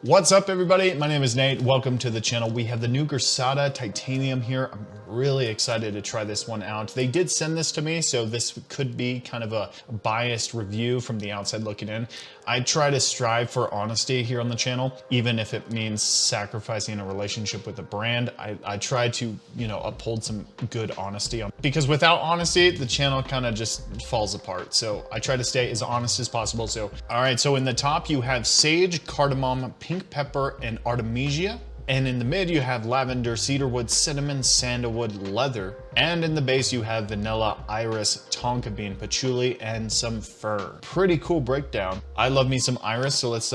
What's up, everybody? My name is Nate. Welcome to the channel. We have the new Gisada Titanium here. I'm really excited to try this one out. They did send this to me, so this could be kind of a biased review from the outside looking in. I try to strive for honesty here on the channel, even if it means sacrificing a relationship with a brand. I try to, uphold some good honesty because without honesty, the channel kind of just falls apart. So I try to stay as honest as possible. So, all right, so in the top you have sage, cardamom, pink pepper, and artemisia. And in the mid, you have lavender, cedarwood, cinnamon, sandalwood, leather. And in the base, you have vanilla, iris, tonka bean, patchouli, and some fir. Pretty cool breakdown. I love me some iris, so let's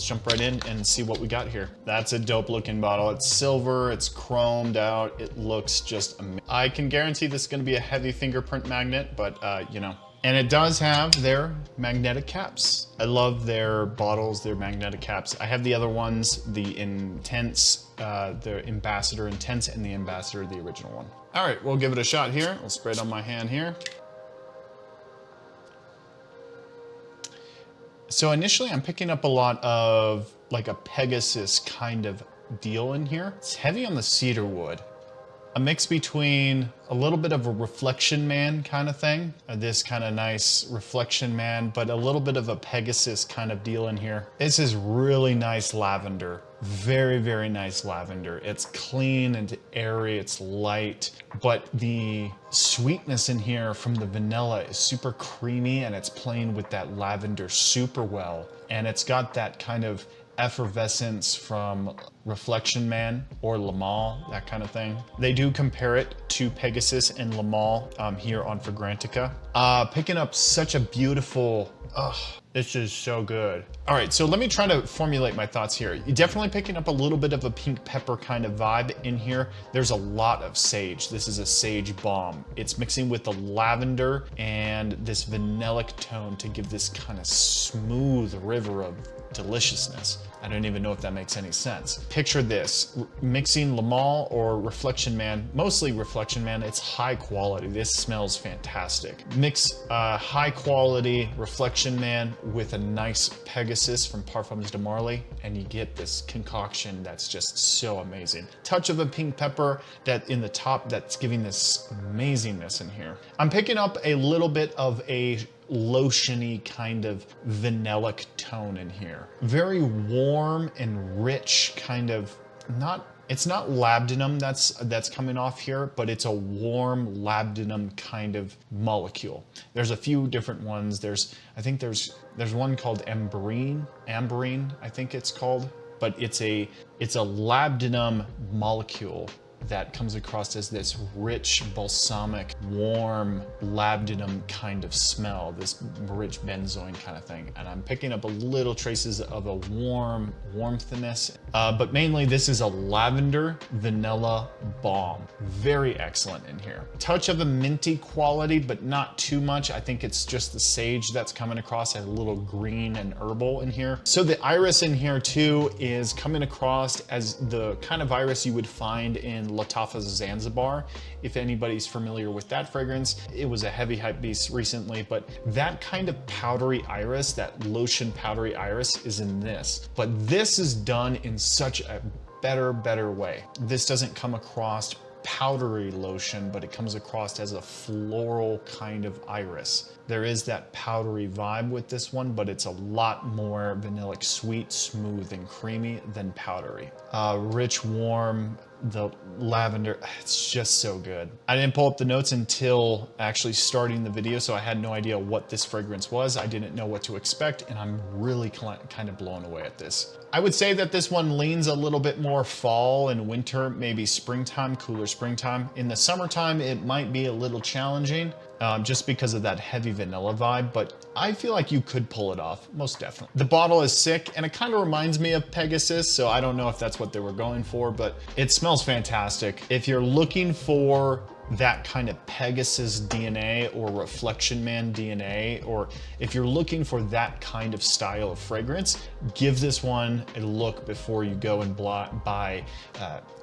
jump right in and see what we got here. That's a dope looking bottle. It's silver, it's chromed out. It looks just amazing. I can guarantee this is gonna be a heavy fingerprint magnet, but And it does have their magnetic caps. I love their bottles, their magnetic caps. I have the other ones, the Intense, the Ambassador Intense, and the Ambassador, the original one. All right, we'll give it a shot here. We'll spray it on my hand here. So initially I'm picking up a lot of like a Pegasus kind of deal in here. It's heavy on the cedarwood. A mix between a little bit of a Reflection Man kind of thing, this kind of nice Reflection Man, but a little bit of a Pegasus kind of deal in here. This is really nice lavender. Very, very nice lavender. It's clean and airy, it's light, but the sweetness in here from the vanilla is super creamy and it's playing with that lavender super well. And it's got that kind of effervescence from Reflection Man or Lamal, that kind of thing. They do compare it to Pegasus and Lamal here on Fragrantica. Picking up such a beautiful, this is so good. All right, so let me try to formulate my thoughts here. You're definitely picking up a little bit of a pink pepper kind of vibe in here. There's a lot of sage. This is a sage bomb. It's mixing with the lavender and this vanillic tone to give this kind of smooth river of deliciousness. I don't even know if that makes any sense. Picture this, mixing Lamal or Reflection Man, mostly Reflection Man, it's high quality. This smells fantastic. Mix high quality Reflection Man with a nice Pegasus from Parfums de Marly, and you get this concoction that's just so amazing. Touch of a pink pepper that in the top that's giving this amazingness in here. I'm picking up a little bit of a lotiony kind of vanillic tone in here. Very warm and rich kind of, it's not labdanum that's coming off here, but it's a warm labdanum kind of molecule. There's a few different ones. I think there's one called amberine, I think it's called, but it's a labdanum molecule that comes across as this rich, balsamic, warm, labdanum kind of smell, this rich benzoin kind of thing. And I'm picking up a little traces of a warmthiness, but mainly this is a lavender vanilla bomb. Very excellent in here. Touch of a minty quality, but not too much. I think it's just the sage that's coming across as a little green and herbal in here. So the iris in here too is coming across as the kind of iris you would find in Lattafa's Zanzibar. If anybody's familiar with that fragrance, it was a heavy hype beast recently, but that kind of powdery iris, that lotion powdery iris is in this. But this is done in such a better way. This doesn't come across powdery lotion, but it comes across as a floral kind of iris. There is that powdery vibe with this one, but it's a lot more vanillic sweet, smooth, and creamy than powdery. Rich, warm, the lavender, it's just so good. I didn't pull up the notes until actually starting the video, so I had no idea what this fragrance was. I didn't know what to expect, and I'm really kind of blown away at this. I would say that this one leans a little bit more fall and winter, maybe springtime, cooler springtime. In the summertime, it might be a little challenging just because of that heavy vanilla vibe, but I feel like you could pull it off, most definitely. The bottle is sick, and it kind of reminds me of Pegasus, so I don't know if that's what they were going for, but it smells fantastic. If you're looking for that kind of Pegasus DNA or Reflection Man DNA, or if you're looking for that kind of style of fragrance, give this one a look before you go and buy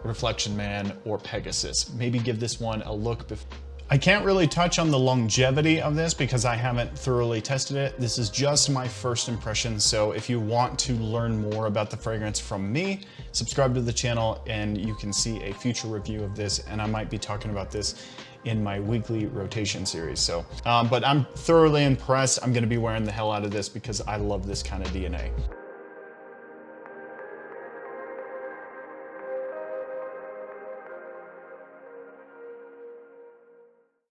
Reflection Man or Pegasus. Maybe give this one a look before. I can't really touch on the longevity of this because I haven't thoroughly tested it. This is just my first impression. So if you want to learn more about the fragrance from me, subscribe to the channel and you can see a future review of this. And I might be talking about this in my weekly rotation series. So, but I'm thoroughly impressed. I'm gonna be wearing the hell out of this because I love this kind of DNA.